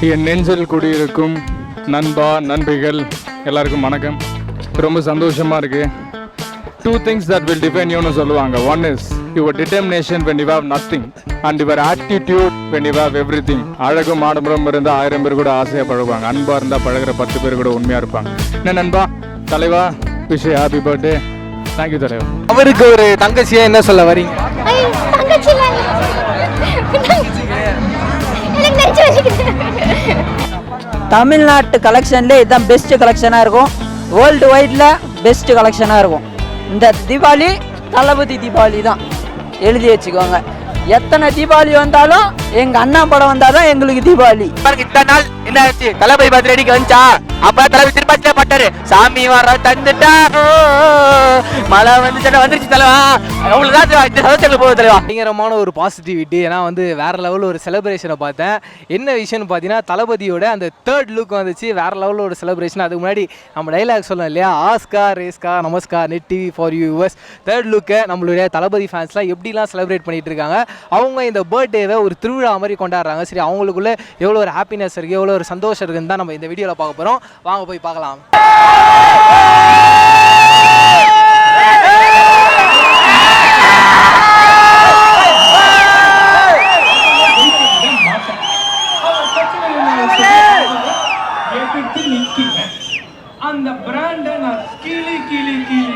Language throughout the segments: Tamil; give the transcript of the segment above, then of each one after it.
என் நெஞ்சில் குடியிருக்கும் நண்பா நண்பிகள் எல்லாருக்கும் வணக்கம். ரொம்ப சந்தோஷமாக இருக்குது. 2 things that will define youன்னு சொல்லுவாங்க. One is your determination when you have nothing and your attitude when you have everything. அழகும் ஆடம்பரம் இருந்தால் 1000 பேர் கூட ஆசையாக பழகுவாங்க. அன்பாக இருந்தால் பழகிற 10 பேர் கூட உண்மையாக இருப்பாங்க. என்ன நண்பா, தலைவா, விஷ் ஹாப்பி பர்த்டே. தேங்க்யூ தலைவா. அவருக்கு ஒரு தங்கச்சியா என்ன சொல்ல வரீங்க? தமிழ்நாட்டு கலெக்ஷன்லேயே இதுதான் பெஸ்ட் கலெக்ஷனாக இருக்கும். வேர்ல்டு வைடில் பெஸ்ட் கலெக்ஷனாக இருக்கும். இந்த தீபாவளி தளபதி தீபாவளி தான், எழுதி வச்சுக்கோங்க. எத்தனை தீபாவளி வந்தாலும் எங்கள் அண்ணா படம் வந்தால் தான் எங்களுக்கு தீபாவளி. இத்தனை நாள் என்ன ஆச்சு? தளபதி பர்த்டேக்கு வந்துச்சா? அப்ப தளபதி திருப்பதியில பட்டாரு, சாமி வர தந்துட்டா, மழை வந்துருச்சு தலைவா, அவ்வளவுதான் போகுது தலைவா. பயங்கரமான ஒரு பாசிட்டிவிட்டி. ஏன்னா வேற லெவலில் ஒரு செலிப்ரேஷனை பார்த்தேன். என்ன விஷயம்னு பார்த்தீங்கன்னா, தளபதியோட அந்த 3rd லுக் வந்துச்சு. வேற லெவலில் ஒரு செலிப்ரேஷன். அதுக்கு முன்னாடி நம்ம டைலாக் சொல்லலாம் இல்லையா, ஆஸ்கார் ரேஸ்கா நமஸ்கார் net TV for us. 3rd லுக்கை நம்மளுடைய தளபதி ஃபேன்ஸ்லாம் எப்படிலாம் செலிப்ரேட் பண்ணிட்டு இருக்காங்க. அவங்க இந்த பர்த்டேவை ஒரு திருவிழா மாதிரி கொண்டாடுறாங்க. சரி, அவங்களுக்குள்ள எவ்வளோ ஒரு ஹாப்பினஸ் இருக்குது, எவ்வளோ ஒரு சந்தோஷம் இருக்குன்னு தான் நம்ம இந்த வீடியோவில் பார்க்க போகிறோம். வாங்க போய் பார்க்கலாம். அந்த பிராண்டை நான் கீழி கீழி கீழி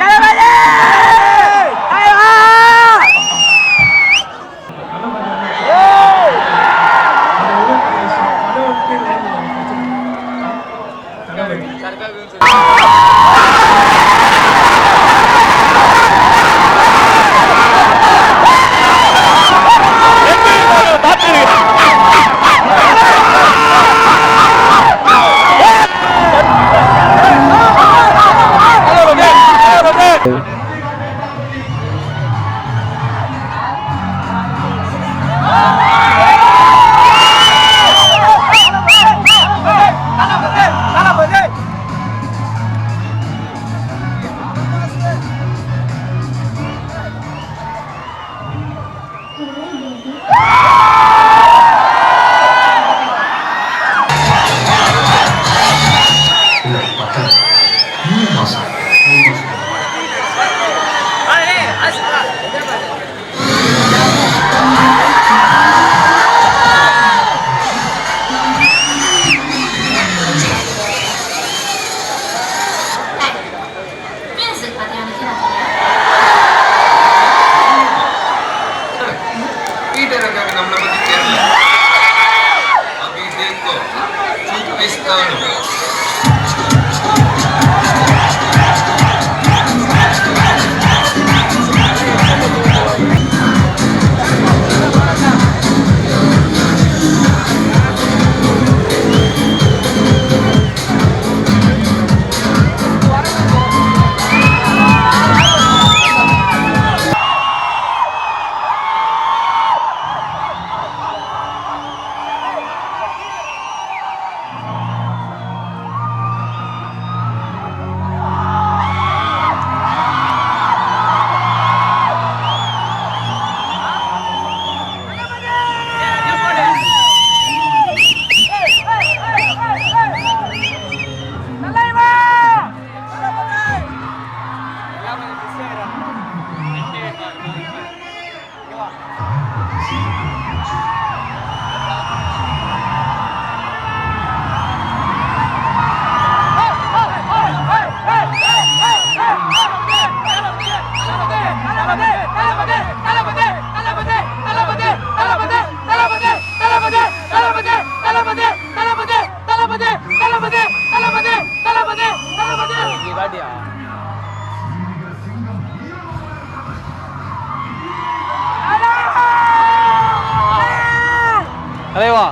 தலைவா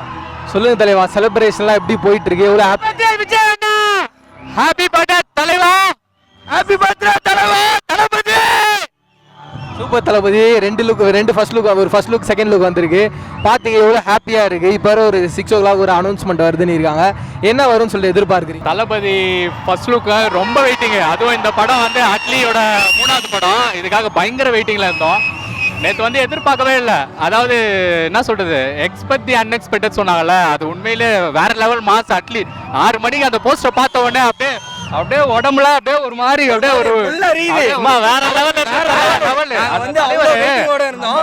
சொல்லுங்க தலைவா, செலிப்ரேஷன்லாம் எப்படி போயிட்டு இருக்கு? எவ்வளவு ஹாப்பி பர்த்டே தலைவா, ஹாப்பி பர்த்டே தலைவா, தளபதி சூப்பர் தளபதி. 2 ஃபர்ஸ்ட் லுக், ஒரு ஃபர்ஸ்ட் லுக் செகண்ட் லுக் வந்திருக்கு. பார்த்தீங்க எவ்வளோ ஹாப்பியாக இருக்குது. இப்போ ஒரு 6 o'clock ஒரு அனௌன்ஸ்மெண்ட் வருதுன்னு இருக்காங்க. என்ன வரும்னு சொல்லிட்டு எதிர்பார்க்குறீங்க? தளபதி ஃபர்ஸ்ட் லுக்கு ரொம்ப வெயிட்டிங்கு. அதுவும் இந்த படம் அட்லியோட 3வது படம். இதுக்காக பயங்கர வெயிட்டிங்கில் இருந்தோம். நேற்று வந்து எதிர்பார்க்கவே இல்லை. அதாவது என்ன சொல்றது, எக்ஸ்பெக்ட் தி அன்எக்ஸ்பெக்டட் சொன்னாங்கல்ல, அது உண்மையிலே வேற லெவல் மாஸ். அட்லீஸ்ட் 6 மணிக்கு அந்த போஸ்டர் பார்த்த உடனே அப்படியே உடம்புல அப்படியே ஒரு மாதிரி அப்படியே ஒரு வேற லெவல்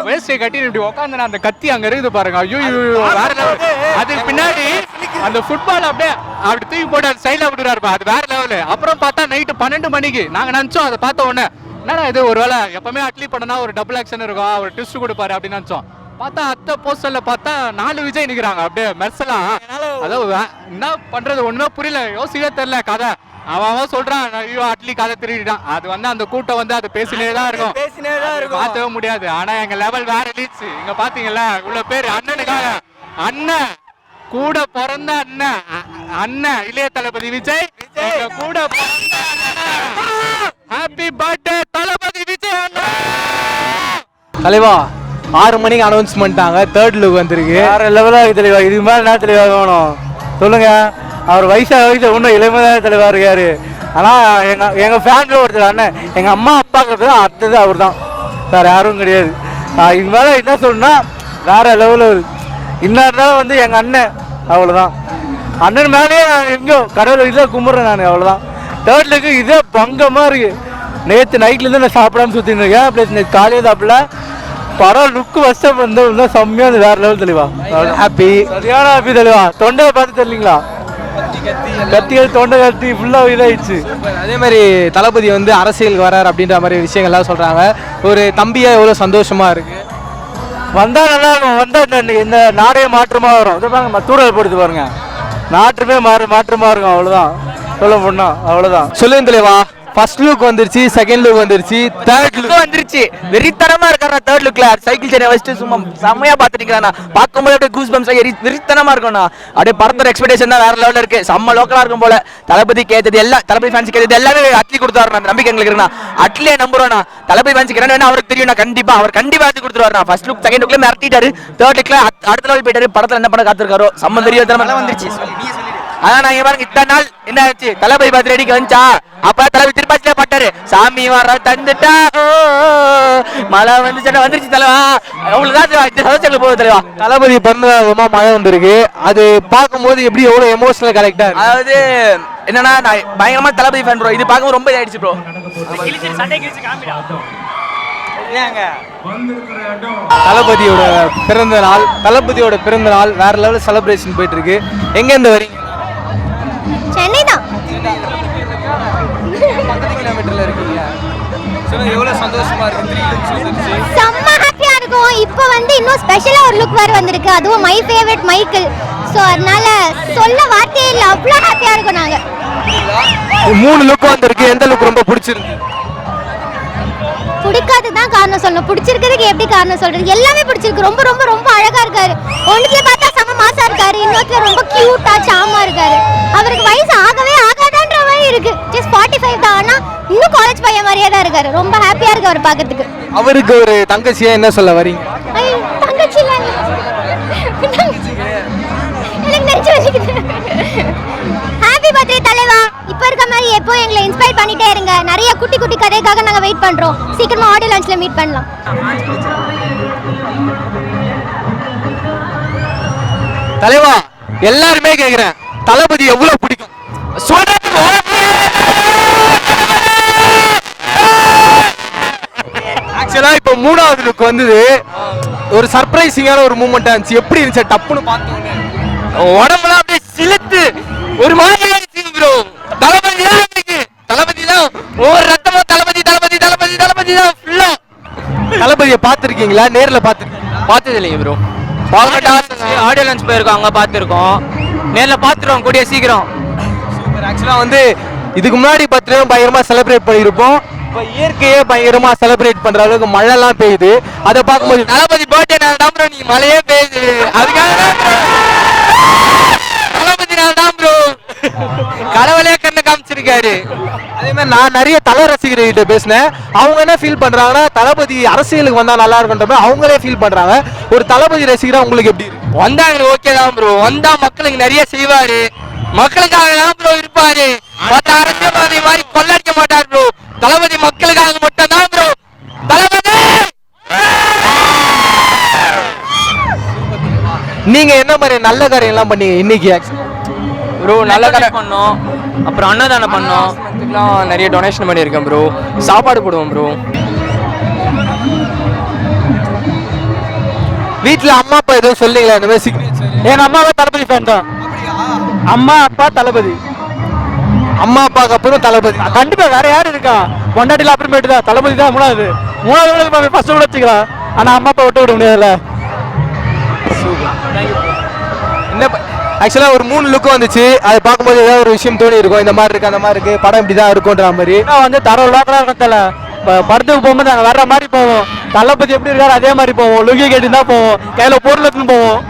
வேஸ்டை கட்டி இப்படி உட்காந்து அந்த கத்தி அங்க இருக்குது பாருங்க. ஐயோ வேற லெவல். அதுக்கு பின்னாடி அந்த ஃபுட்பால் அப்படியே அப்படி தூக்கி போட்டு அந்த சைட்ல விட்டுறாரு, அது வேற லெவலு. அப்புறம் பார்த்தா நைட்டு 12 மணிக்கு நாங்க நினைச்சோம், அதை பார்த்த உடனே என்னடா இது, ஒரு வேலை எப்பவுமே அட்லி பண்ணனா ஒரு டபுள் ஆக்ஷன் இருக்கும், ஒரு ட்விஸ்ட் கொடுப்பாரு அப்படின்னு நினைச்சோம். பார்த்தா அத்த போஸ்டர்ல பார்த்தா 4 விஜய் நிக்கிறாங்க அப்படியே மெர்சலாம். அதாவது என்ன பண்றது ஒண்ணுமே புரியல, யோசிக்கவே தெரியல. கதை அவன் சொல்றான், ஐயோ அட்லி கதை திருடிட்டான். அது வந்து அந்த கூட்டம் வந்து அது பேசினேதான் இருக்கும், பார்த்தவே முடியாது. ஆனா எங்க லெவல் வேற ரீச். இங்க பாத்தீங்கல்ல இவ்வளவு பேர் அண்ணனுக்காக, அண்ணன் கூட பிறந்த அண்ணன் இளைய தளபதி விஜய் கூட பிறந்த ஹாப்பி பர்த்டே தளபதி விஜய் அண்ணா. தலைவா 6 மணிக்கு அனௌன்ஸ் பண்ணிட்டாங்க, 3rd லுக் வந்திருக்கு. வேற லெவலாக தலைவா, இதுக்கு மேலே என்ன தலைவா வேணும் சொல்லுங்க. அவர் வயசாக இன்னும் இளமையான தலைவா இருக்காரு. ஆனால் எங்கள் ஃபேமிலியில் ஒருத்தர் அண்ணன், எங்கள் அம்மா அப்பாக்கிறது தான் அடுத்தது அவர் தான், வேறு யாரும் கிடையாது. இதுக்கு மேலே என்ன சொல்லணும்னா வேற லெவலில் இன்னார்தான் வந்து எங்கள் அண்ணன், அவ்வளோதான். அண்ணன் மேலேயே நான் எங்கேயோ கடவுள் இதை கும்பிட்றேன் நான், அவ்வளோதான். 3rd லுக்கு இதே பங்கமாக இருக்குது. நேற்று நைட்லேருந்து நான் சாப்பிடாம சுற்றின்னு இருக்கேன், ப்ளஸ் நேற்று காலையில் சாப்பிடல. படம் லுக்கு வசம் வந்து இன்னும் செம்மையாக வேற லெவல் தெளிவா. ஹாப்பி, சரியான ஹாப்பி தெளிவா. தொண்டையை பார்த்து தெரியலீங்களா, கத்திகள் தொண்டை கத்தி ஃபுல்லாக இதாகிடுச்சு. அதே மாதிரி தளபதி வந்து அரசியலுக்கு வரார் அப்படின்ற மாதிரி விஷயங்கள்லாம் சொல்கிறாங்க. ஒரு தம்பியாக எவ்வளோ சந்தோஷமாக இருக்குது. வந்தால் நல்லா இருக்கும், வந்தால் இந்த நாடே மாற்றமாக வரும். இதை பாருங்க, தூரல் போடுது பாருங்க, நாட்டுமே மாற்றமாக இருக்கும். அவ்வளோதான் சொல்ல போனா, அவ்வளோதான். சொல்லுங்க தலைவா, ஃபர்ஸ்ட் லுக் வந்துருச்சு, செகண்ட் லுக் வந்துருச்சு, 3rd லுக் வந்துருச்சு. வெறித்தனமா இருக்காரா 3rd லுக்ல. சைக்கிள் சேனை வச்சுட்டு சும்மா செம்மையா பாத்துட்டீங்களா, பார்க்கும்போது அப்படியே கூஸ் பம்ஸ் வெறித்தனமா இருக்கும்ண்ணா. அப்படியே படத்தோட எக்ஸ்பெக்டேஷன் தான் வேற லெவலில் இருக்கு. செம்ம லோக்கலா இருக்கும் போல. தளபதி கேட்டது எல்லாம், தளபதி ஃபேன்ஸ் கேட்டது எல்லாமே அட்லி கொடுத்தாரு. அந்த நம்பிக்கை எங்களுக்கு இருக்குண்ணா. அட்லியே நம்புறோம்ண்ணா. தளபதி ஃபேன்ஸ் என்ன அவருக்கு தெரியும், கண்டிப்பா அவர் அட்லி கொடுத்துருவாருண்ணா. ஃபர்ஸ்ட் லுக் செகண்ட் லுக்ல மிரட்டிட்டாரு, 3rd லுக்ல அடுத்த லெவல் போயிட்டாரு. படத்துல என்ன பண்ண காத்திருக்காரோ சம்ம தெரியும் வந்துருச்சு. அதான் நாங்க பாருங்க இத்தனை நாள் என்ன ஆச்சு, தளபதி பர்த்டேக்கு வந்துச்சா, அப்ப தளபதி திருப்பாச்சிலே பட்டாரு, சாமி வர தந்துட்டா மழை வந்துச்சு வந்துருச்சு தலைவா. அவ்வளவுதான் போகுது தலைவா. தளபதி பிறந்தமா மழை வந்திருக்கு, அது பார்க்கும்போது எப்படி எவ்வளவு எமோஷனல் கரெக்டா. அதாவது என்னன்னா நான் பயங்கரமா தளபதி ஃபேன் ப்ரோ. இது பார்க்கும்போது ரொம்ப இதாயிடுச்சு ப்ரோ. தளபதியோட பிறந்த நாள் வேற லெவல் செலிப்ரேஷன் போயிட்டு இருக்கு. எங்க இருந்து வரீங்க? சென்னை தான். கிலோமீட்டர்ல இருக்கீங்க. சொல்லுங்க, எவ்வளவு சந்தோஷமா இருக்கு? செம்ம ஹாப்பியா இருக்கும். இப்போ வந்து இன்னும் ஸ்பெஷலா ஒரு லுக் வேற வந்திருக்கு, அதுவும் மை ஃபேவரட் மைக்கேல். ஸோ அதனால சொல்ல வார்த்தையே இல்லை, அவ்வளோ ஹாப்பியா இருக்கும். நாங்க 3 லுக் வந்திருக்கு, எந்த லுக் ரொம்ப பிடிச்சிருக்கு? பிடிக்காததான் காரணம் சொல்லணும், பிடிச்சிருக்கிறதுக்கு எப்படி காரணம் சொல்றது? எல்லாமே பிடிச்சிருக்கு. ரொம்ப ரொம்ப ரொம்ப அழகா இருக்காரு. ஒன்றுல பார்த்தா செம மாசா இருக்காரு, இன்னொருத்துல ரொம்ப கியூட்டா சாமா இருக்காரு. அவருக்கு வயசு ஆகவே ஆகாதான்ற மாதிரி இருக்கு. ஜஸ்ட் 45 தான், ஆனா இன்னும் காலேஜ் பையன் மாதிரியே தான் இருக்காரு. ரொம்ப ஹாப்பியா இருக்கு அவர் பார்க்கறதுக்கு. அவருக்கு ஒரு தங்கச்சியா என்ன சொல்ல வரீங்க? தங்கச்சி எனக்கு நெஞ்சு வலிக்குது. ஹாப்பி பர்த்டே தலைவா. இப்போ இருக்க மாதிரி எப்போ எங்களை இன்ஸ்பயர் பண்ணிட்டே இருங்க. நிறைய குட்டி குட்டி கதைக்காக நாங்கள் வெயிட் பண்றோம். சீக்கிரமா ஆடியோ லான்ச்ல மீட் பண்ணலாம். தலைவா, எல்லாருமே கேக்குறேன், தளபதி எவ்வளவு பிடிக்கும் ஆக்சுவலா இப்போ 3வது லுக் வந்தது, ஒரு சர்ப்ரைசிங்கான ஒரு மூமெண்ட் இருந்துச்சு. எப்படி இருந்துச்சு டப்புன்னு பார்த்தோன்னே? உடம்புலாம் அப்படியே சிலுத்து ஒரு மாதிரி ப்ரோ. தளபதி தான் இருக்கு, தளபதி தான் ஒவ்வொரு ரத்தமும் தளபதி தளபதி தளபதி தளபதி தான் ஃபுல்லா. தளபதியை பார்த்துருக்கீங்களா? நேரில் பார்த்துருக்கீங்க? பார்த்தது இல்லைங்க ப்ரோ. ஆடியோ லான்ச் போயிருக்கோம், அங்கே பார்த்துருக்கோம். நேரில் பார்த்துருவோம் கூடிய சீக்கிரம். சூப்பர். ஆக்சுவலாக வந்து இதுக்கு முன்னாடி பர்த்டே பயங்கரமாக செலிப்ரேட் பண்ணியிருப்போம். இப்போ இயற்கையே பயங்கரமாக செலிப்ரேட் பண்ணுற அளவுக்கு மழைலாம் பெய்யுது. அதை பார்க்கும்போது தளபதி பர்த்டே நான் தான் ப்ரோ, நீ மழையே பெய்யுது அதுக்காக தளபதி நான் தான் ப்ரோ. கடவுளே கண்ணு காமிச்சிருக்காரு. அதே மாதிரி நான் நிறைய தலை ரசிகர்கிட்ட பேசினேன். அவங்க என்ன ஃபீல் பண்றாங்கன்னா, தளபதி அரசியலுக்கு வந்தா நல்லா இருக்குன்ற மாதிரி அவங்களே ஃபீல் பண்றாங்க. ஒரு தளபதி ரசிகரா உங்களுக்கு எப்படி இருக்கு? வந்தாங்க ஓகே தான் ப்ரோ. வந்தா மக்களுக்கு நிறைய செய்வாரு, மக்களுக்காக தான் ப்ரோ இருப்பாரு. மற்ற அரசியல்வாதி மாதிரி கொள்ளடிக்க மாட்டார் ப்ரோ. தளபதி மக்களுக்காக மட்டும் தான் ப்ரோ. தளபதி நீங்கள் என்ன மாதிரி நல்ல காரியம்லாம் பண்ணீங்க இன்னைக்கு ஆக்சுவலி? ப்ரோ நல்ல காரியம் பண்ணோம், அப்புறம் அன்னதானம் பண்ணோம், நிறைய டொனேஷன் பண்ணியிருக்கேன் ப்ரோ. சாப்பாடு போடுவோம் ப்ரோ. வீட்டில் அம்மா அப்பா எதுவும் சொல்லிங்களா இந்த மாதிரி சிக்னேச்சர்? எங்கள் அம்மாவே தளபதி ஃபேன் தான். அம்மா அப்பா தளபதி. அம்மா அப்பாவுக்கு அப்புறம் தளபதி. கண்டிப்பாக வேற யார் இருக்கா? பொண்டாட்டியில் அப்புறமேட்டு தான் தளபதி தான் மூணாவது ஃபர்ஸ்ட் கூட வச்சுக்கலாம். ஆனால் அம்மா அப்பா விட்டு விட முடியாதுல்ல. என்ன ஆக்சுவலாக ஒரு 3 லுக்கு வந்துச்சு, அதை பார்க்கும்போது ஏதாவது ஒரு விஷயம் தோணி இருக்கும், இந்த மாதிரி இருக்குது அந்த மாதிரி இருக்குது, படம் இப்படி தான் இருக்குன்ற மாதிரி. வந்து தர லோக்கலாக இருக்கல படத்துக்கு போகும்போது நாங்கள் வர்ற மாதிரி போவோம். தளபதி எப்படி இருக்காரு அதே மாதிரி போவோம். லுங்கி கேட்டு தான் போவோம், கையில் பொருள் எடுத்துன்னு போவோம்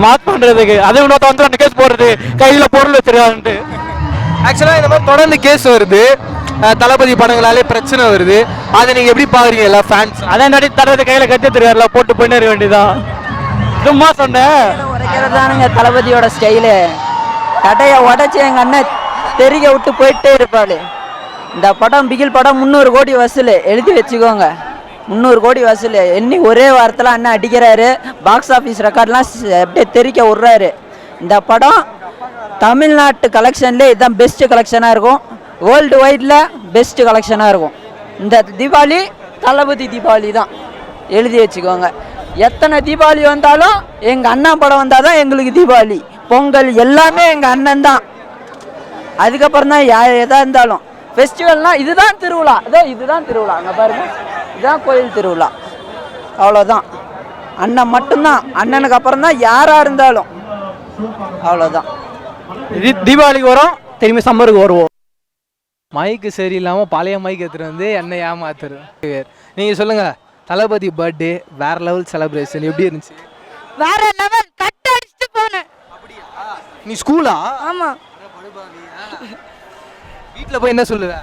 மாஸ் பண்ணுறதுக்கு. அது இன்னொருத்த வந்து அந்த கேஸ் போடுறது கையில் பொருள் வச்சிருக்காருன்ட்டு. ஆக்சுவலாக இந்த மாதிரி தொடர்ந்து கேஸ் வருது, தளபதி படங்களாலே பிரச்சனை வருது, அதை நீங்கள் எப்படி பார்க்குறீங்க எல்லா ஃபேன்ஸ்? அதே நடி தளபதி கையில் கட்டி வச்சிருக்காருல, போட்டு போயின்னு இருக்க வேண்டியதான். சும்மா சொன்னேன். உடைக்கிறதானுங்க தளபதியோட ஸ்டைலு. கடையை உடைச்சி எங்கள் அண்ணன் தெருக்க விட்டு போயிட்டே இருப்பாள். இந்த படம் பிகில் படம் 300 கோடி வசூல், எழுதி வச்சுக்கோங்க. 300 கோடி வசூல் எண்ணி ஒரே வாரத்தில் அண்ணன் அடிக்கிறாரு. பாக்ஸ் ஆஃபீஸ் ரெக்கார்ட்லாம் அப்படியே தெறிக்க விட்றாரு. இந்த படம் தமிழ்நாட்டு கலெக்ஷன்லேயே இதுதான் பெஸ்ட்டு கலெக்ஷனாக இருக்கும். வேர்ல்டு வைடில் பெஸ்ட்டு கலெக்ஷனாக இருக்கும். இந்த தீபாவளி தளபதி தீபாவளி தான், எழுதி வச்சுக்கோங்க. எத்தனை தீபாவளி வந்தாலும் எங்கள் அண்ணன் படம் வந்தால் தான் எங்களுக்கு தீபாவளி, பொங்கல் எல்லாமே எங்கள் அண்ணன் தான். அதுக்கப்புறம் தான் எதாக இருந்தாலும் ஃபெஸ்டிவல்னால் இதுதான் திருவிழா. இதுதான் திருவிழா, அங்கே பாருங்க, இதுதான் கோயில் திருவிழா. அவ்வளோதான், அண்ணன் மட்டும்தான். அண்ணனுக்கு அப்புறம் தான் யாராக இருந்தாலும். அவ்வளோதான். தீபாவளிக்கு வரும், திரும்பி சம்மருக்கு வருவோம். மைக்கு சரியில்லாமல் பழைய மைக் எடுத்துகிட்டு வந்து என்னை ஏமாத்துறது. நீங்கள் சொல்லுங்கள், தளபதி பர்த்டே வேற லெவல் செலிப்ரேஷன் எப்படி இருந்துச்சு? வேற லெவல், கட் அடிச்சுட்டு போனேன். நீ ஸ்கூலா? ஆமா. வீட்டில் போய் என்ன சொல்லுவ?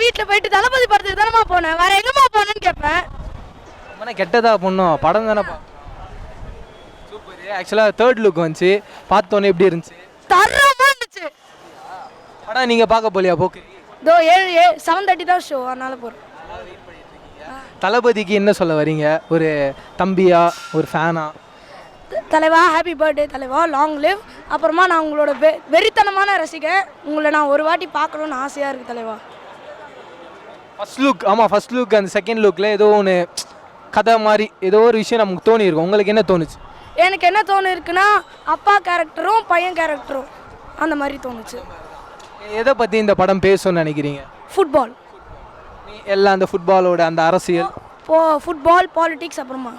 வீட்டில் போயிட்டு தளபதி படத்துக்கு தானே போனேன், வேற எங்கம்மா போனேன்னு கேட்பேன். கெட்டதா பொண்ணும் படம் தானே. சூப்பர். ஆக்சுவலாக 3rd லுக் வந்துச்சு, பார்த்தோன்னே எப்படி இருந்துச்சு? தரமா இருந்துச்சு. படம் நீங்கள் பார்க்க போலியா? போக்கு 7:30 தான் ஷோ, அதனால போகிறேன். தளபதிக்கு என்ன சொல்ல வரீங்க, ஒரு தம்பியா ஒரு ஃபேனா? தலைவா ஹாப்பி பர்த்டே தலைவா, லாங் லிவ். அப்புறமா நான் உங்களோட வெறித்தனமான ரசிகன், உங்களை நான் ஒரு வாட்டி பார்க்கணுன்னு ஆசையாக இருக்குது தலைவா. ஃபர்ஸ்ட் லுக், ஆமாம் ஃபர்ஸ்ட் லுக் அந்த செகண்ட் லுக்கில் ஏதோ ஒன்று கதை மாதிரி ஏதோ ஒரு விஷயம் நமக்கு தோணி இருக்கும். உங்களுக்கு என்ன தோணுச்சு? எனக்கு என்ன தோணு இருக்குன்னா, அப்பா கேரக்டரும் பையன் கேரக்டரும் அந்த மாதிரி தோணுச்சு. எதை பற்றி இந்த படம் பேசணும்னு நினைக்கிறீங்க? ஃபுட்பால். எல்லாம் அந்த ஃபுட்பாலோட அந்த அரசியல், ஃபுட்பால் பாலிடிக்ஸ். அப்புறமா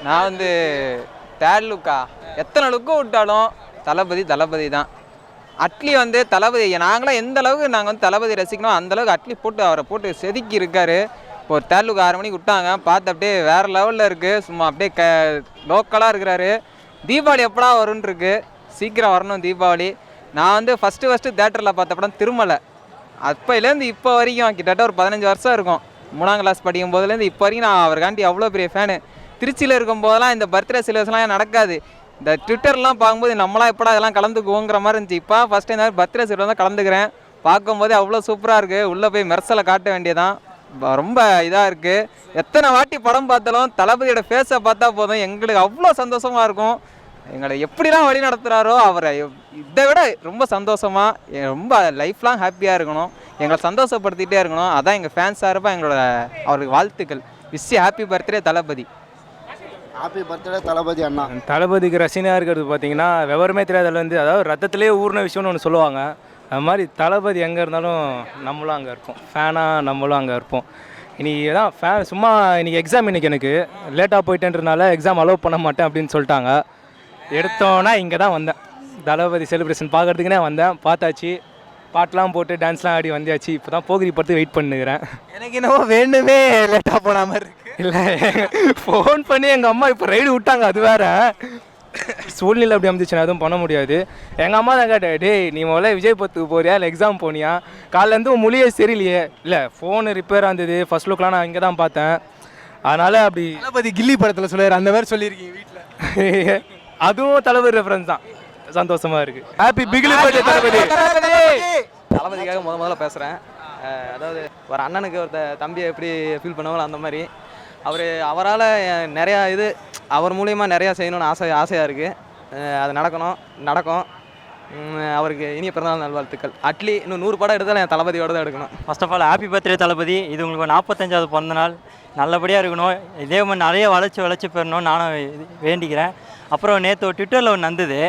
நான் வந்து 3rd லுக்கா, எத்தனை லுக்கு விட்டாலும் தளபதி தான். அட்லி வந்து தளபதி, நாங்களாம் எந்த அளவுக்கு நாங்கள் வந்து தளபதி ரசிக்கணும் அந்தளவுக்கு அட்லி போட்டு அவரை போட்டு செதுக்கி இருக்காரு. இப்போ ஒரு 3rd லுக் 6 மணிக்கு விட்டாங்க, பார்த்து அப்படியே வேறு லெவலில் இருக்குது. சும்மா அப்படியே லோக்கலாக இருக்கிறாரு. தீபாவளி எப்படா வரும்னு இருக்கு, சீக்கிரம் வரணும் தீபாவளி. நான் வந்து ஃபஸ்ட்டு தேட்டரில் பார்த்த படம் திருமலை. அப்போலேருந்து இப்போ வரைக்கும் கிட்டத்தட்ட ஒரு 15 வருஷம் இருக்கும். 3ஆம் கிளாஸ் படிக்கும் போதுலேருந்து இப்போ வரைக்கும் நான் அவருக்காண்டி அவ்வளோ பெரிய ஃபேனு. திருச்சியில் இருக்கும் போதெல்லாம் இந்த பர்த்டே செலிப்ரேஷன்லாம் நடக்காது. இந்த ட்விட்டர்லாம் பார்க்கும்போது நம்மளாம் எப்படா இதெல்லாம் கலந்துக்குவோங்கிற மாதிரி இருந்துச்சு. இப்போ ஃபஸ்ட் டைம் இந்த பர்த்டே செலிப்ரேஷன் தான் கலந்துக்கிறேன். பார்க்கும்போதே அவ்வளோ சூப்பராக இருக்குது. உள்ளே போய் மெர்சலை காட்ட வேண்டியதான், ரொம்ப இதாக இருக்குது. எத்தனை வாட்டி படம் பார்த்தாலும் தளபதியோட ஃபேஸை பார்த்தா போதும், எங்களுக்கு அவ்வளோ சந்தோஷமாக இருக்கும். எங்களை எப்படிலாம் வழி நடத்துகிறாரோ அவரை இதை விட ரொம்ப சந்தோஷமாக, ரொம்ப லைஃப் லாங் ஹாப்பியாக இருக்கணும், எங்களை சந்தோஷப்படுத்திகிட்டே இருக்கணும். அதான் எங்கள் ஃபேன்ஸ் சார்பாக எங்களோட அவருக்கு வாழ்த்துக்கள். விஷ் ஹாப்பி பர்த்டே தளபதி. ஹாப்பி பர்த்டே தளபதி அண்ணா. தளபதிக்கு ரசிகனாக இருக்கிறது பார்த்தீங்கன்னா விவரமே தெரியாதல வந்து, அதாவது ரத்தத்திலே ஊர்ன விஷயம்னு ஒன்று சொல்லுவாங்க. அது மாதிரி தளபதி எங்கே இருந்தாலும் நம்மளும் அங்கே இருப்போம், ஃபேனாக நம்மளும் அங்கே இருப்போம். இன்றைக்கி தான் ஃபேன் சும்மா இன்றைக்கி எக்ஸாம், இன்றைக்கி எனக்கு லேட்டாக போயிட்டேன்றதுனால எக்ஸாம் அலோவ் பண்ண மாட்டேன் அப்படின்னு சொல்லிட்டாங்க. எடுத்தோன்னா இங்கே தான் வந்தேன், தளபதி செலிப்ரேஷன் பார்க்குறதுக்குனே வந்தேன். பார்த்தாச்சு, பாட்டெலாம் போட்டு டான்ஸ்லாம் ஆடி வந்தாச்சு. இப்போ தான் போகிரி படுத்து வெயிட் பண்ணுகிறேன். எனக்கு என்னவோ வேண்டுமே லேட்டாக போன மாதிரி இருக்கு. இல்லை, ஃபோன் பண்ணி எங்கள் அம்மா இப்போ ரைடு விட்டாங்க, அது வேறு சூழ்நிலை அப்படி அமைச்சிச்சு, நான் எதுவும் பண்ண முடியாது. எங்கள் அம்மா தான் கேட்டேன், டேய் நீ முதல்ல விஜய் பத்துக்கு போறியா இல்லை எக்ஸாம் போனியா, காலையிலேருந்து உன் மொழியே சரியில்லையே. இல்லை ஃபோனு ரிப்பேர் ஆகுது, ஃபர்ஸ்ட் லுக்லாம் நான் இங்கே தான் பார்த்தேன், அதனால் அப்படி. தளபதி கில்லி படத்தில் சொல்லுவார், அந்த மாதிரி சொல்லியிருக்கீங்க வீட்டில். அதுவும் தளபதி ரெஃபரன்ஸ் தான், சந்தோஷமாக இருக்குது. ஹாப்பி பிகில் பர்த்டே தளபதி. தளபதிக்காக முதல்ல பேசுகிறேன். அதாவது ஒரு அண்ணனுக்கு ஒரு தம்பியை எப்படி ஃபீல் பண்ணுவாங்களோ அந்த மாதிரி அவரால் நிறையா இது அவர் மூலிமா நிறையா செய்யணும்னு ஆசையாக இருக்குது. அது நடக்கும். அவருக்கு இனிய பிறந்தநாள் நல்வாழ்த்துக்கள். அட்லி இன்னும் 100 படம் எடுத்தாலும் என் தளபதியோடு தான் எடுக்கணும். First of all happy birthday Thalapathy. இது உங்களுக்கு 45வது பிறந்த நாள், நல்லபடியாக இருக்கணும். இதே மாதிரி நிறைய வளர்ச்சி பெறணும் நானும் வேண்டிக்கிறேன். அப்புறம் நேற்று ட்விட்டரில் ஒன்று வந்தது,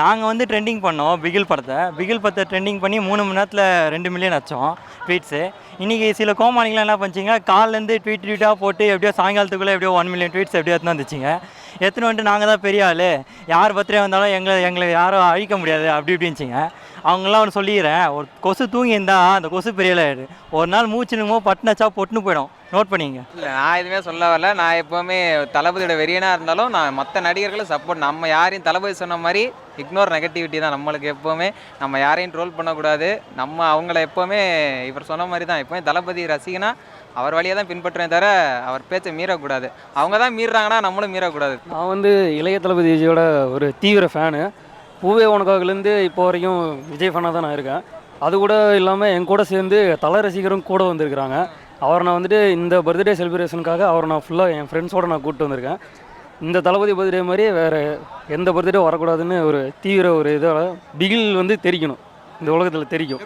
நாங்கள் வந்து ட்ரெண்டிங் பண்ணோம் பிகில் படத்தை ட்ரெண்டிங் பண்ணி 3 மணி நேரத்தில் 2 மில்லியன் ஆச்சோம் ட்வீட்ஸு. இன்றைக்கி சில கோமாளிகளாம் என்ன பண்ணிச்சிங்க, காலிலேருந்து ட்வீட்டாக போட்டு எப்படியோ சாயங்காலத்துக்குள்ளே எப்படியோ 1 மில்லியன் ட்வீட்ஸ் எப்படியோ எடுத்துன்னு வந்துச்சிங்க. எத்தனை வந்துட்டு நாங்கள் தான் பெரிய ஆள், யார் பர்த்டே வந்தாலும் எங்களை யாரும் அழிக்க முடியாது அப்படி இப்படின்ச்சிங்க. அவங்களாம் ஒன்று சொல்லிக்கிறேன், ஒரு கொசு தூங்கியிருந்தா அந்த கொசு பெரிய ஆகிடு, ஒரு நாள் மூச்சுனுமோ பட்டுனச்சா பொட்டுன்னு போயிடும், நோட் பண்ணிங்க. இல்லை, நான் எதுவுமே சொல்ல வரல. நான் எப்போவுமே தளபதியோட வெறியனாக இருந்தாலும் நான் மற்ற நடிகர்களும் சப்போர்ட். நம்ம யாரையும் தளபதி சொன்ன மாதிரி இக்னோர் நெகட்டிவிட்டி தான் நம்மளுக்கு எப்போவுமே. நம்ம யாரையும் ட்ரோல் பண்ணக்கூடாது. நம்ம அவங்கள எப்போவுமே இவர் சொன்ன மாதிரி தான் எப்போவுமே தளபதி ரசிகனா அவர் வழியாக தான் பின்பற்றுவேன் தவிர அவர் பேச்சை மீறக்கூடாது. அவங்க தான் மீறாங்கன்னா நம்மளும் மீறக்கூடாது. நான் வந்து இளைய தளபதி விஜயோட ஒரு தீவிர ஃபேனு. பூவே உனக்காகலேருந்து இப்போ வரைக்கும் விஜய் ஃபேனாக தான் நான் இருக்கேன். அது கூட இல்லாமல் என் கூட சேர்ந்து தல ரசிகரும் கூட வந்திருக்கிறாங்க. அவரை நான் வந்துட்டு இந்த பர்த்டே செலிப்ரேஷனுக்காக அவரை நான் ஃபுல்லாக என் ஃப்ரெண்ட்ஸோடு நான் கூப்பிட்டு வந்திருக்கேன். இந்த தளபதி பர்த்டே மாதிரி வேறு எந்த பர்த்டே வரக்கூடாதுன்னு ஒரு தீவிர ஒரு இதால் பிகில் வந்து தெரிக்கணும், இந்த உலகத்தில் தெரிக்கும்.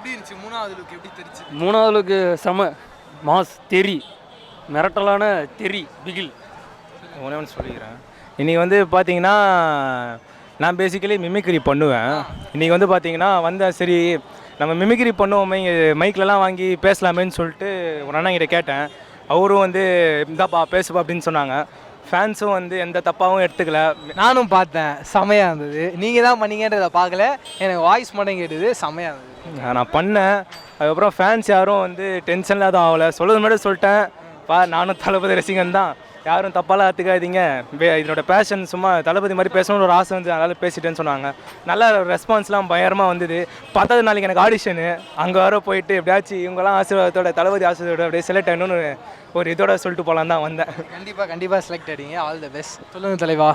மூணாவது லுக்கு செம மாஸ் தெரி, மிரட்டலான தெரி பிகில். ஒன்று சொல்லிக்கிறேன். இன்றைக்கி வந்து பார்த்தீங்கன்னா நான் பேசிக்கலி மிமிக்ரி பண்ணுவேன். இன்றைக்கி வந்து பார்த்தீங்கன்னா வந்தேன், சரி நம்ம மிமிக்ரி பண்ணுவோமே மைக்லலாம் வாங்கி பேசலாமேன்னு சொல்லிட்டு ஒரு அண்ணங்கிட்ட கேட்டேன். அவரும் வந்து இந்தாப்பா பேசுப்பா அப்படின்னு சொன்னாங்க. ஃபேன்ஸும் வந்து எந்த தப்பாகவும் எடுத்துக்கல. நானும் பார்த்தேன், செமையாக இருந்தது. நீங்கள் தான் பண்ணீங்கன்றதை பார்க்கல, எனக்கு வாய்ஸ் மட்டும் கேட்டுது, செமையாக இருந்தது. நான் பண்ணேன். அதுக்கப்புறம் ஃபேன்ஸ் யாரும் வந்து டென்ஷனில் தான் ஆகலை. சொல்கிறது மட்டும் சொல்லிட்டேன், நானும் தளபதி ரசிகன் தான், யாரும் தப்பாலாம் எடுத்துக்காதீங்க, இதனோட பேஷன் சும்மா தளபதி மாதிரி பேசணும்னு ஒரு ஆசை வந்து அதனால் பேசிட்டேன்னு சொன்னாங்க. நல்ல ரெஸ்பான்ஸ்லாம் பயங்கரமாக வந்தது. 10வது நாளைக்கு எனக்கு ஆடிஷனு, அங்கே வர போயிட்டு எப்படியாச்சும் இவங்கெல்லாம் ஆசீர்வாதத்தோட தளபதி ஆசீர்வாதத்தோட அப்படியே செலக்ட் ஆகணும்னு ஒரு இதோட சொல்லிட்டு போகலான்னு தான் வந்தேன். கண்டிப்பாக செலக்ட் ஆகிட்டீங்க, ஆல் த பெஸ்ட். சொல்லுங்கள் தலைவா,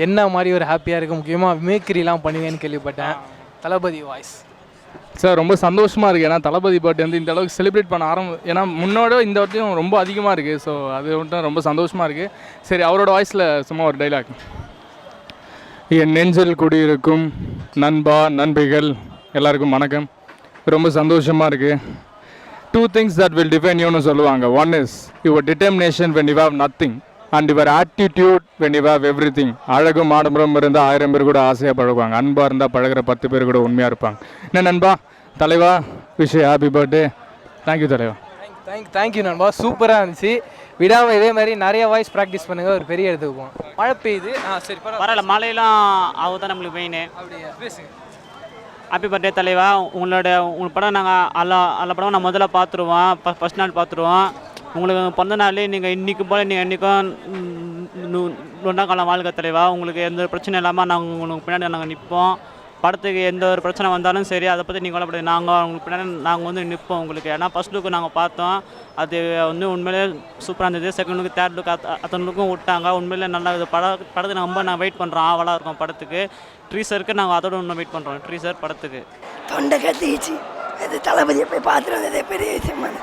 என்ன மாதிரி ஒரு ஹாப்பியாக இருக்குது? முக்கியமாக மிமிக்ரிலாம் பண்ணுவேன்னு கேள்விப்பட்டேன். தளபதி வாய்ஸ் சார் ரொம்ப சந்தோஷமாக இருக்குது. ஏன்னா தளபதி பர்த்டே வந்து இந்த அளவுக்கு செலிப்ரேட் பண்ண ஏன்னா முன்னோட இந்த வாட்டியும் ரொம்ப அதிகமாக இருக்குது. ஸோ அது மட்டும் ரொம்ப சந்தோஷமாக இருக்குது. சரி, அவரோட வாய்ஸில் சும்மா ஒரு டைலாக். என் நெஞ்சில் குடியிருக்கும் நண்பா நண்பிகள் எல்லாருக்கும் வணக்கம். ரொம்ப சந்தோஷமாக இருக்குது. 2 things that will define youன்னு சொல்லுவாங்க. One is your determination when you have nothing and your attitude when you have everything. அழகும் ஆடம்பரம் இருந்தால் 1000 பேர் கூட ஆசையாக பழகுவாங்க. அன்பாக இருந்தால் பழகிற 10 பேர் கூட உண்மையாக இருப்பாங்க. என்ன நண்பா, தலைவா, விஷ் ஹாப்பி பர்த்டே. தேங்க்யூ தலைவா. தேங்க்யூ நண்பா, சூப்பராக இருந்துச்சு. விடாமல் இதே மாதிரி நிறைய வாய்ஸ் ப்ராக்டிஸ் பண்ணுங்கள், ஒரு பெரிய இடத்துக்கு போவோம். மழை பெய்யுது. சரி பரவாயில்ல, மழையெல்லாம் அவங்க தான் நம்மளுக்கு மெயின். அப்படியா, பேசுங்க. ஹாப்பி பர்த்டே தலைவா. உங்கள் படம் நாங்கள் எல்லா படமும் நான் முதல்ல பார்த்துருவோம், ஃபஸ்ட் நாள் பார்த்துருவோம். உங்களுக்கு பிறந்த நாள் நீங்கள் இன்றைக்கும் போல் நீங்கள் என்றைக்கும் 100 காலம் வாழ்க தலைவா. உங்களுக்கு எந்த பிரச்சனை இல்லாமல் நாங்கள் உங்களுக்கு பின்னாடி நாங்கள் நிற்போம். படத்துக்கு எந்த ஒரு பிரச்சனை வந்தாலும் சரி, அதை பற்றி நீங்கள் கவலைப்படாது, நாங்கள் உங்களுக்கு பின்னாடி நாங்கள் வந்து நிற்போம் உங்களுக்கு. ஏன்னா ஃபஸ்ட் லுக்கு நாங்கள் பார்த்தோம், அது வந்து உண்மையிலே சூப்பராக இருந்தது. செகண்ட் லுக்கு, தேர்ட் லுக்கு, அத்தனை லுக்கும் விட்டாங்க. உண்மையிலே நல்லா இது படத்துக்கு நான் வெயிட் பண்ணுறோம், ஆவலாக இருக்கும் படத்துக்கு. ட்ரீசருக்கு நாங்கள் அதோட இன்னும் வெயிட் பண்ணுறோம். ட்ரீசர் படத்துக்கு தொண்டை கத்திச்சு, அது தளபதியை போய் பார்த்துட்டு வந்ததே பெரிய விஷயமான.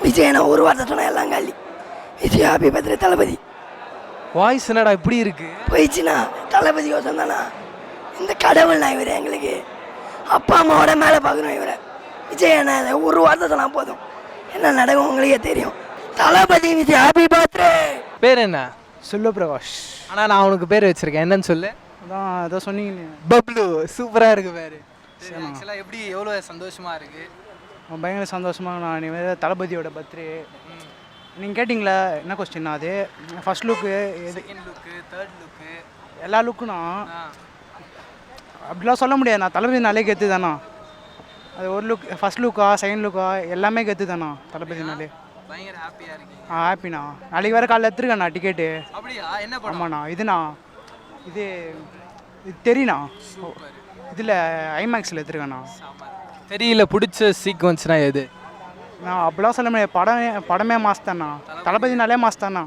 விஜய் நான் ஒரு வார்த்தை சொன்னால் எல்லாம் காலி. விஜய் ஹாப்பி பர்த்டே தளபதி. வாய்ஸ் என்னடா இப்படி இருக்கு? போயிடுச்சுண்ணா, தளபதி யோசனை தானா, இந்த கடவுள்ண்ணா இவர். எங்களுக்கு அப்பா அம்மாவோட மேலே பார்க்கணும் இவரை. விஜய் என்ன ஒரு வார்த்தை சொன்னால் போதும், என்ன நடக்கும் உங்களுக்கே தெரியும். தளபதி விஜய் ஹாப்பி பர்த்டே. பேர் என்ன? பிரகாஷ். ஆனால் நான் அவனுக்கு பேர் வச்சுருக்கேன், என்னன்னு சொல்லு. அதான் ஏதோ சொன்னீங்க, பப்ளு. சூப்பராக இருக்குது பேர். ஆக்சுவலாக எப்படி எவ்வளோ சந்தோஷமாக இருக்குது? பயங்கர சந்தோஷமாக. நான் இனிமேல் தளபதியோட பர்த்டே நீங்கள் கேட்டிங்களா, என்ன கொஸ்டின்னா அது first look, second look, third look, எல்லா லுக்குண்ணா அப்படிலாம் சொல்ல முடியாது. நான் தளபதி நாளே கெத்து தானா. அது ஒரு லுக், ஃபஸ்ட் லுக்கா செகண்ட் லுக்கா எல்லாமே கெத்து தானா தளபதி நாளே. பயங்கர ஹாப்பியாக இருக்கீங்க? ஹாப்பிண்ணா. நாளைக்கு வேறு காலையில் எடுத்துருக்கேண்ணா டிக்கெட்டு. அப்படியா? என்ன படம்? ஆமாண்ணா, இதுண்ணா இது தெரியுண்ணா, இதில் ஐமேக்ஸில் எடுத்துருக்கேண்ணா. தெரியல. பிடிச்ச சீக்வன்ஸ்னால் எது? நான் அப்படிலாம் சொல்ல முடியாது. படமே மாஸ் தானா, தளபதினாலே மாஸ் தானா.